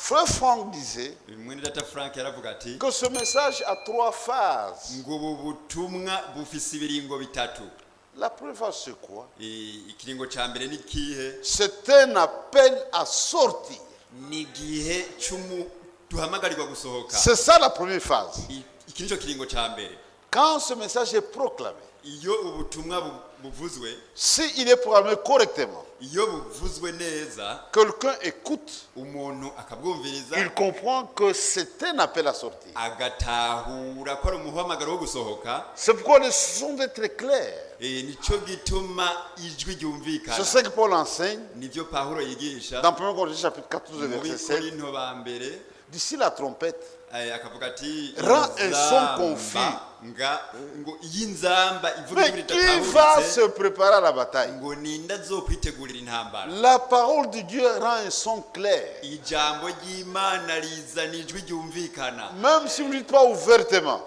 Frère Franck disait mwene data Frank yaravuga ati que ce message a 3 phases. ngo ubu butumwa bufise ibiringo bitatu. La première phase, c'est quoi? Ikiringo ca mbere ni kihe? C'est un appel à sortir. Ni gihe duhamagarirwa gusohoka. C'est ça la première phase. Iki nico kiringo ca mbere. Quand ce message est proclamé, iyo ubutumwa buvuzwe, s'il est proclamé correctement, iyo buvuzwe neza, quelqu'un écoute, umuntu akabwumviriza, il comprend que c'est un appel à sortir. agatahura ko ari umuhamagaro wo gusohoka. C'est pourquoi le son est très clair. Nico gituma ijwi ryumvikana. C'est ce que Paul enseigne Nivyo Pawulo yigisha dans 1 Corinthiens chapitre 14 verset 7. Korinto ba mbere, D'ici la trompette, akavuga ati rend un son confus. ngo y'inzamba ivuga mais ibintu qui va bitahuritse, se préparer à la bataille? ngo ninda zokwitegurira intambara. La parole de Dieu rend un son clair. Ijambo ry'Imana rizana ijwi ryumvikana. Même si vous ne dites pas ouvertement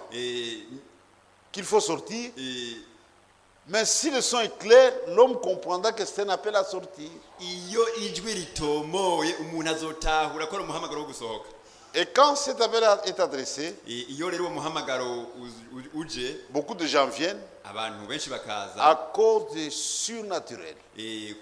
qu'il faut sortir, mais si le son est clair, l'homme comprendra que c'est un appel à sortir. Iyo ijwi ritomoye umuntu azotahura ko ari umuhamagaro wo gusohoka. Et quand cet appel est adressé, Iyo rero umuhamagaro uje, beaucoup de gens viennent abantu benshi bakaza à cause du surnaturel.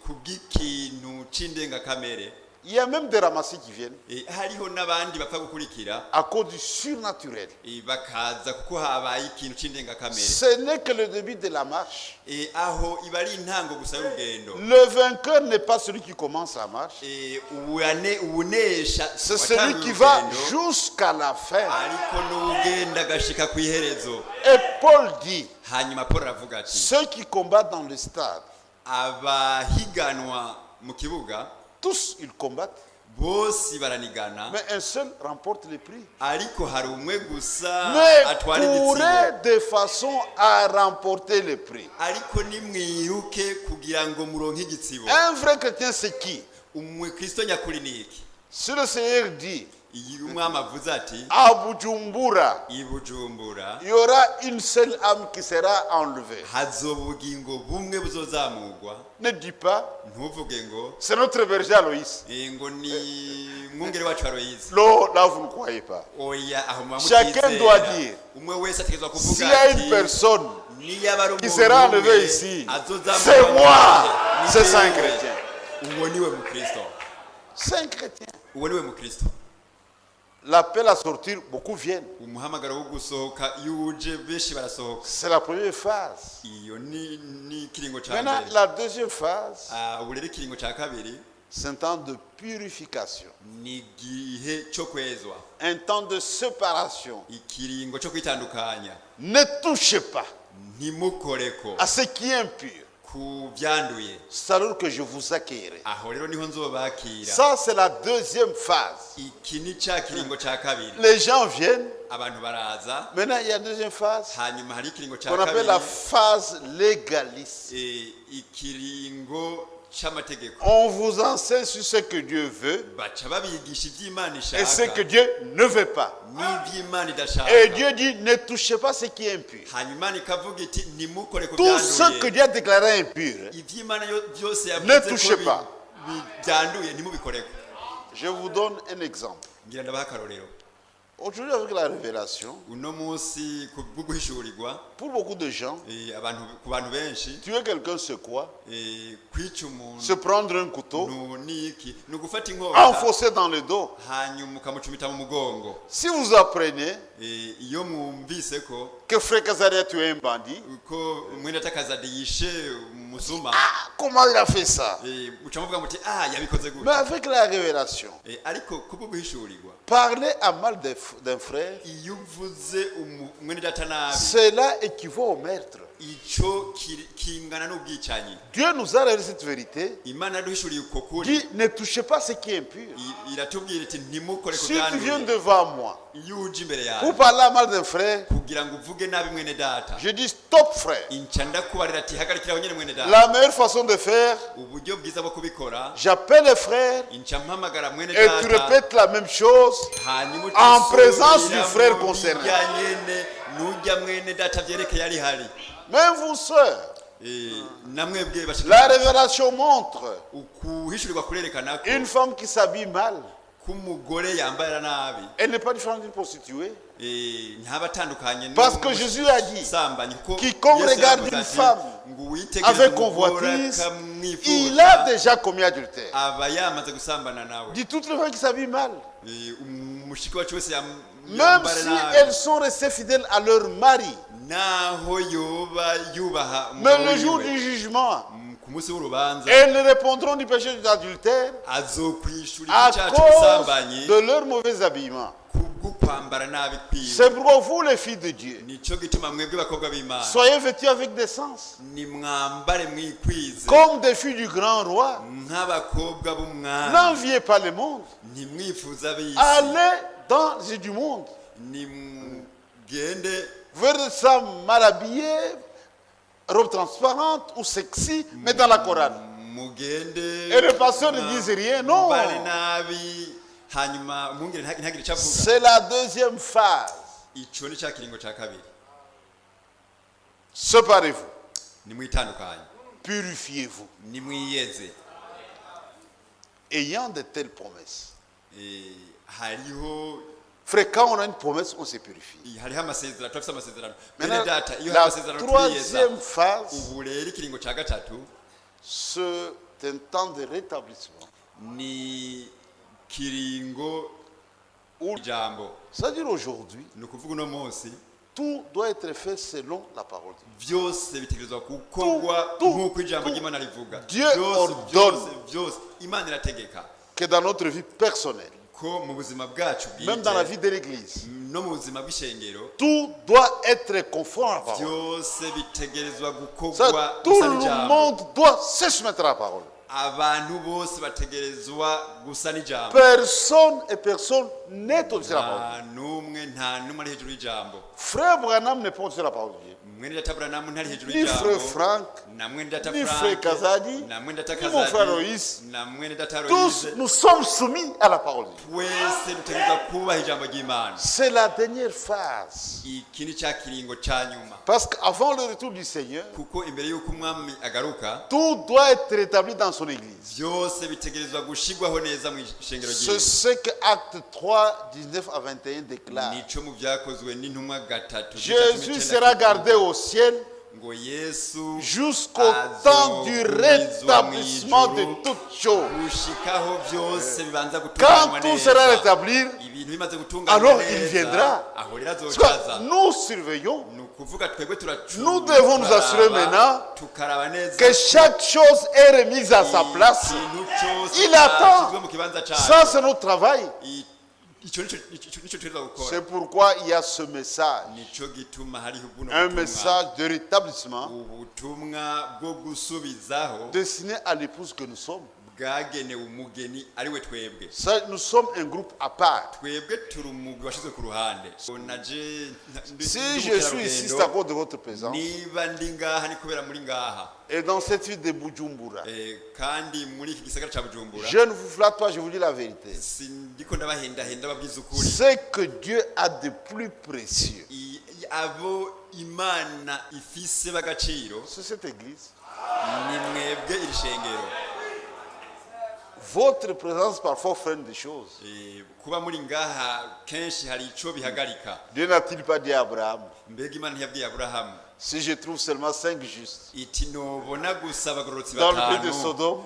kubw'ikintu c'indengakamere. Il y a même des ramassés qui viennent Hariho n'abandi bapfa gukurikira à cause du surnaturel. bakaza kuko habaye ikintu c'indengakamere. Ce n'est que le début de la marche. Aho iba ari intango gusa y'urugendo. Le vainqueur n'est pas celui qui commence la marche. Unesha C'est celui qui va jusqu'à la fin. ariko n'ugenda agashika kw'iherezo. Et Paul dit, Hanyuma Paul aravuga ati ceux qui combattent dans le stade, abahiganwa mu kibuga tous ils combattent, bose baranigana, mais un seul remporte le prix. ariko hari umwe gusa Mais atwara igitsibo. courez de façon à remporter le prix. Ariko nimwiruke kugira ngo muronke igitsibo. Un vrai chrétien, c'est qui? Umukristo nyakuri ni iki? Si le Seigneur dit, Iyo umwami avuze ati à Bujumbura, i Bujumbura il y aura une seule âme qui sera enlevée. hazoba ubugingo bumwe buzozamurwa, Ne dis pas, ntuvuge ngo c'est notre berger Aloïs. ngo ni mwungere wacu Aloyizi. Là, vous ne croyez pas. Oya, aho Chacun doit dire, umwe wese ategerezwa s'il kuvuga y a une ati personne niyo aba ari qui umuntu sera umwe enlevé ici, azozamurwa c'est moi. ni C'est ça un jewe. chrétien. Uwo niwe mukristo. C'est un chrétien. Uwo niwe mukristo. L'appel à sortir, beaucoup viennent. Umuhamagaro wo gusohoka iyo uje benshi barasohoka. C'est la première phase. Iyo ni kiringo ca Maintenant, mbere. la deuxième phase, Ubu rero ikiringo ca kabiri c'est un temps de purification, ni igihe cyo kwezwa, un temps de séparation. ikiringo cyo kwitandukanya. Ne touchez pas Ntimukoreko à ce qui est impur. ku byanduye. C'est alors que je vous accueillerai. Aho rero niho nzobakira. Ça, c'est la deuxième phase. Iki ni ca kiringo ca kabiri. Les gens viennent. Abantu baraza. Maintenant, il y a une deuxième phase Hanyuma hari ikiringo ca qu'on appelle la kabiri. phase légaliste. Ikiringo c'amategeko. On vous enseigne sur ce que Dieu veut Baca babigisha ivy'Imana et ce que ishaka Dieu ne veut pas. n'ivy'Imana idashaka. Et Dieu dit, ne touchez pas ce qui est impur. Hanyuma Imana ikavuga iti ntimukore ku Tout ce que byanduye. Dieu a déclaré impur, Ivy'Imana byose Ne yavuze touchez ko pas. byanduye ntimubikoreko. je vous donne un exemple. Ngira ndabaha akarorero. Aujourd'hui, avec la révélation, Uno munsi ku bw'uguhishurirwa, pour beaucoup de gens, ku bantu benshi, tuer quelqu'un, c'est quoi? kwica umuntu Se prendre un couteau, ni iki? Ni ugufata inkota enfoncer dans le dos. hanyuma ukamucumita mu mugongo. Si vous apprenez Iyo mwumvise ko que Frère Kazari a tué un bandit, ko mwene atakazade yishe umusuma, comment il a fait ça? muca muvuga muti yabikoze Mais gutya. avec la révélation, Ariko kubwo guhishurirwa, parler à mal d'un frère, iyo uvuze mwene data nabi, cela équivaut au meurtre. ico kingana n'ubwicanyi. Dieu nous a révélé cette vérité. Imana yaduhishuriye uko kuri, Dit, ne touchez pas ce qui est impur. iratubwira iti ntimukore ku Si tu viens byanduye. devant moi Iyo uje imbere pour yawe parler à mal d'un frère, kugira ngo uvuge nabi mwene data, je dis stop frère. inca ndakubarira ati hagarikira aho nyene mwene data. La meilleure façon de faire, Uburyo bwiza bwo kubikora, j'appelle les frères inca mpamagara mwene et tu data, répètes la même chose hanyuma en présence du utisubiramo frère concerné. ibya nyene n'ujya mwene data vyerekeye ari hari. Même vous sœurs, Namwebwe la bashikira révélation montre ukuhishurirwa kurerekana ko une femme qui s'habille mal, k'umugore yambara nabi Elle n'est pas différente d'une prostituée. ntabatandukanye Parce que Jésus a dit, n'umusambanyi kuko quiconque Yesu regarde yavuze une ati, femme ngo uwitegereze avec umugore convoitise, il akamwifuza a déjà commis adultère. aba yamaze gusambana nawe Dit toutes les femmes qui s'habillent mal. umushiki wacu wese Même yambara si nabi elles sont restées fidèles à leur mari. naho yoba yubaha Mais umugabo le jour wiwe, du jugement, ku munsi w'urubanza elles ne répondront du péché d'adultère azokwishura à icyaha cause cy'ubusambanyi de leur mauvais habillement. kubwo kwambara nabi kwiwe. C'est pourquoi vous, les filles de Dieu, Nico gituma mwebwe bakobwa b'Imana soyez vêtues avec décence, nimwambare mwikwize comme des filles du grand roi. nk'abakobwa b'umwami, N'enviez pas le monde. ntimwifuza ab'isi, Allez dans du monde. nimugende Vers des femmes mal habillées, robes transparentes ou sexy, mais dans la Corane. mugende Et le pasteur ne dise rien, non. mbare nabi hanyuma umwungere ntagire icyo avuga. C'est la deuxième phase. Ico ni cya kiringo cya kabiri. Séparez-vous, Nimwitandukanye, purifiez-vous, nimwiyeze. ayant de telles promesses. Hariho Frère, quand on a une promesse, on se purifie. hariho amasezerano, turafite amasezerano. Bene Maintenant, data, iyo hari la amasezerano turiyeza. troisième phase, Ubu rero ikiringo cya gatatu c'est un temps de rétablissement. ni kiringo ijambo. C'est-à-dire aujourd'hui, Ni ukuvuga uno munsi tout doit être fait selon la parole de byose bitegerezwa gukorwa Tout, nk'uko ijambo tout. ry'Imana rivuga. Dieu Byose, ordonne. byose Imana irategeka que dans notre vie personnelle, ko mu buzima bwacu même dans la bwite vie de l'Église, no mu buzima bw'ishengero tout doit être conforme à la parole. byose bitegerezwa Ça, gukorwa tout gusa le n'ijambo. monde doit se soumettre à la parole. Abantu bose bategerezwa gusa n'ijambo. Personne et personne n'est au-dessus de la parole. nta n'umwe ari hejuru y'ijambo. Frère Branham n'est pas au-dessus de la parole de Dieu. Mwene data Branham ntari hejuru Ni y'ijambo. frère Franck, Na mwene data ni Frank, frère Kazadi, na mwene data ni mon frère Kazadi, Loïs. na mwene data Tous, Loïse. nous sommes soumis à la parole de Dieu. Twese dutegerezwa kubaha ijambo ry'Imana. C'est la dernière phase. Iki ni cya kiringo cya nyuma. Parce qu'avant le retour du Seigneur, Kuko imbere y'uko umwami agaruka tout doit être rétabli dans son Église. byose bitegerezwa gushigwaho neza mu ishengero C'est ryiwe. ce que Acte 3, 19 à 21 déclare. Nico mu byakozwe n'intumwa gatatu. Jésus sera gardé au ciel ngo Yesu jusqu'au temps du rétablissement de toutes choses. gushikaho byose bibanza Quand gutunganywa tout sera neza. rétabli, Ibintu bimaze gutunganywa alors neza, il viendra. aho rero parce que azocaza. nous surveillons Ni ukuvuga twebwe turacunga, Nous devons nous assurer tukaraba, maintenant tukaraba neza que chaque chose est remise à sa place. ikintu cyose Il attend. cyashyizwe mu kibanza cyayo. Ça, c'est notre travail. Icyo nicyo tuza gukora. C'est pourquoi il y a ce message. Nico gituma hariho buno Un butumwa. message de rétablissement Ubutumwa bwo gusubizaho destiné à l'épouse que nous sommes. bwagenewe umugeni ari we twebwe. Ça, nous sommes un groupe à part. Twebwe turi umugwi washyizwe ku ruhande. Si je suis ici, c'est à cause de votre présence. niba ndi ngaha ni kubera muri ngaha. Et dans cette ville de Bujumbura, Kandi muri iki gisagara cya Bujumbura je ne vous flatte pas, je vous dis la vérité. sindiko ndabahendahenda babwiza ukuri. Ce que Dieu a de plus précieux, Abo Imana ifise b'agaciro c'est cette église. ni mwebwe iri shengero. Votre présence parfois freine des choses. Kuba muri ngaha kenshi hari ico bihagarika. Dieu n'a-t-il pas dit à Abraham, Mbega Imana ntiyabwiye Aburahamu si je trouve seulement 5 justes, iti nobona gusa abagororotsi dans le pays de batanu Sodome,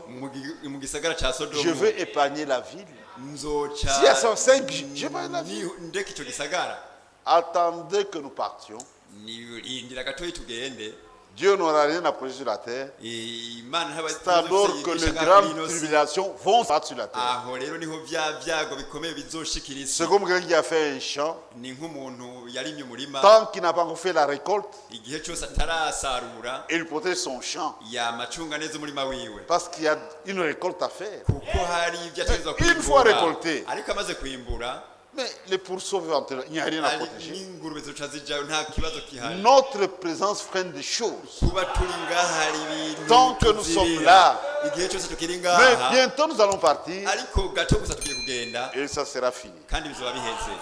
mu gisagara ca je Sodomu veux épargner la ville. nzoca S'il y a 5, je vais la ville. ndeka ico gisagara. Attendez que nous partions. Nirindira gatoyi tugende. Dieu n'aura rien à poser sur la terre. Imana C'est alors que les grandes tribulations vont se battre sur la terre. aho rero niho vya vyago bikomeye bizoshikira isi. C'est comme quelqu'un qui a fait un champ. Ni nk'umuntu yarimye umurima Tant qu'il n'a pas encore fait la récolte, igihe cyose atarasarura il protège son champ. yamacunga neza umurima wiwe Parce qu'il y a une récolte à faire. kuko hari ibyo ategerezwa Une fois kwimbura. récolté. Ariko amaze kwimbura Mais les pourceaux éventuellement, il n'y a rien à protéger. n'ingurube zica zijayo nta kibazo kihari. Notre présence freine des choses. Kuba turi ngaha hari ibintu Tant que nous sommes tuzirira. là. Igihe cyose tukiri Mais ngaha bientôt nous allons partir ariko gato gusa tugiye kugenda et ça sera fini. kandi bizoba biheze.